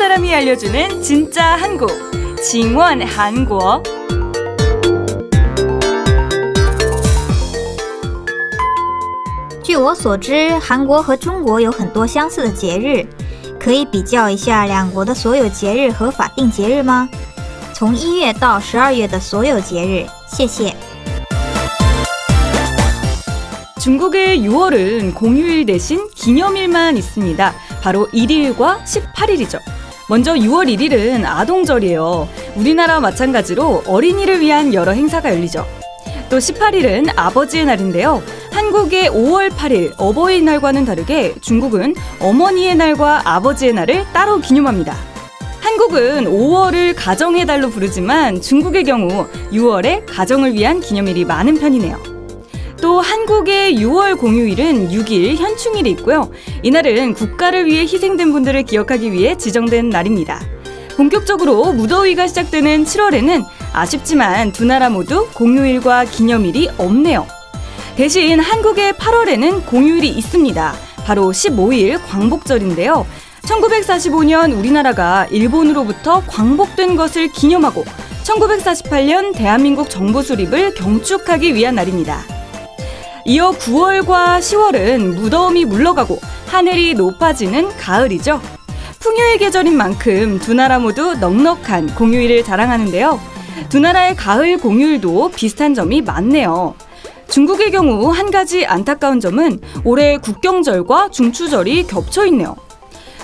사람이 알려주는 진짜 한국, 징원 한국어.据我所知，韩国和中国有很多相似的节日，可以比较一下两国的所有节日和法定节日吗？从1月到12月的所有节日，谢谢。 중국의 6월은 공휴일 대신 기념일만 있습니다. 바로 1일과 18일이죠. 먼저 6월 1일은 아동절이에요. 우리나라와 마찬가지로 어린이를 위한 여러 행사가 열리죠. 또 18일은 아버지의 날인데요. 한국의 5월 8일 어버이날과는 다르게 중국은 어머니의 날과 아버지의 날을 따로 기념합니다. 한국은 5월을 가정의 달로 부르지만 중국의 경우 6월에 가정을 위한 기념일이 많은 편이네요. 또 한국의 6월 공휴일은 6일 현충일이 있고요. 이날은 국가를 위해 희생된 분들을 기억하기 위해 지정된 날입니다. 본격적으로 무더위가 시작되는 7월에는 아쉽지만 두 나라 모두 공휴일과 기념일이 없네요. 대신 한국의 8월에는 공휴일이 있습니다. 바로 15일 광복절인데요. 1945년 우리나라가 일본으로부터 광복된 것을 기념하고 1948년 대한민국 정부 수립을 경축하기 위한 날입니다. 이어 9월과 10월은 무더움이 물러가고 하늘이 높아지는 가을이죠. 풍요의 계절인 만큼 두 나라 모두 넉넉한 공휴일을 자랑하는데요. 두 나라의 가을 공휴일도 비슷한 점이 많네요. 중국의 경우 한 가지 안타까운 점은 올해 국경절과 중추절이 겹쳐 있네요.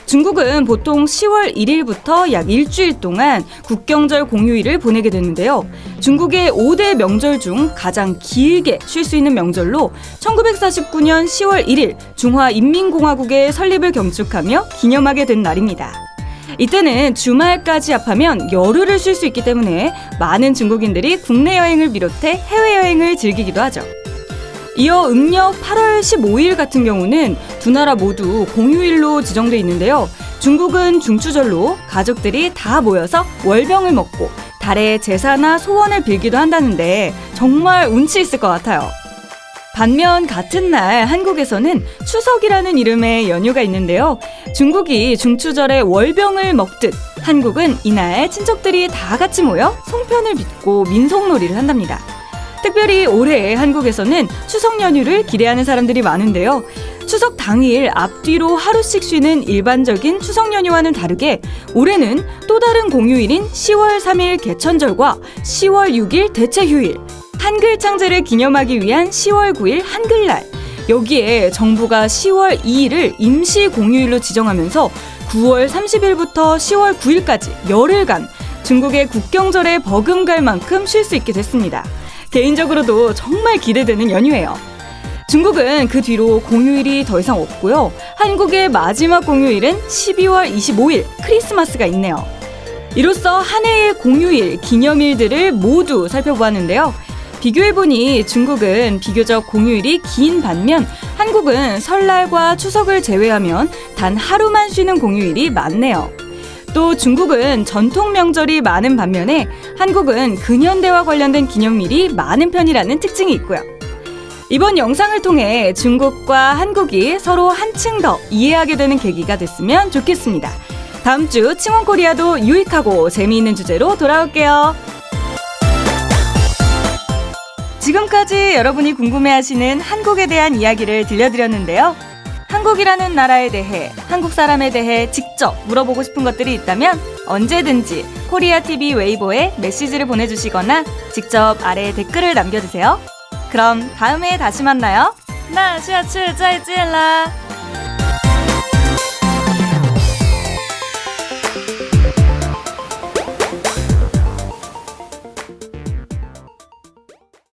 중국은 보통 10월 1일부터 약 일주일 동안 국경절 공휴일을 보내게 되는데요. 중국의 5대 명절 중 가장 길게 쉴 수 있는 명절로 1949년 10월 1일 중화인민공화국의 설립을 경축하며 기념하게 된 날입니다. 이때는 주말까지 합하면 열흘을 쉴 수 있기 때문에 많은 중국인들이 국내 여행을 비롯해 해외여행을 즐기기도 하죠. 이어 음력 8월 15일 같은 경우는 두 나라 모두 공휴일로 지정돼 있는데요. 중국은 중추절로 가족들이 다 모여서 월병을 먹고 달의 제사나 소원을 빌기도 한다는데 정말 운치 있을 것 같아요. 반면 같은 날 한국에서는 추석이라는 이름의 연휴가 있는데요. 중국이 중추절에 월병을 먹듯 한국은 이날 친척들이 다 같이 모여 송편을 빚고 민속놀이를 한답니다. 특별히 올해 한국에서는 추석 연휴를 기대하는 사람들이 많은데요. 추석 당일 앞뒤로 하루씩 쉬는 일반적인 추석 연휴와는 다르게 올해는 또 다른 공휴일인 10월 3일 개천절과 10월 6일 대체휴일, 한글 창제를 기념하기 위한 10월 9일 한글날, 여기에 정부가 10월 2일을 임시 공휴일로 지정하면서 9월 30일부터 10월 9일까지 열흘간 중국의 국경절에 버금갈 만큼 쉴 수 있게 됐습니다. 개인적으로도 정말 기대되는 연휴예요. 중국은 그 뒤로 공휴일이 더 이상 없고요. 한국의 마지막 공휴일은 12월 25일 크리스마스가 있네요. 이로써 한 해의 공휴일, 기념일들을 모두 살펴보았는데요. 비교해보니 중국은 비교적 공휴일이 긴 반면 한국은 설날과 추석을 제외하면 단 하루만 쉬는 공휴일이 많네요. 또 중국은 전통 명절이 많은 반면에 한국은 근현대와 관련된 기념일이 많은 편이라는 특징이 있고요. 이번 영상을 통해 중국과 한국이 서로 한층 더 이해하게 되는 계기가 됐으면 좋겠습니다. 다음 주 칭원코리아도 유익하고 재미있는 주제로 돌아올게요. 지금까지 여러분이 궁금해하시는 한국에 대한 이야기를 들려드렸는데요. 한국이라는 나라에 대해, 한국 사람에 대해 직접 물어보고 싶은 것들이 있다면 언제든지 코리아TV 웨이보에 메시지를 보내주시거나 직접 아래에 댓글을 남겨주세요. 그럼 다음에 다시 만나요. 那下次再见啦。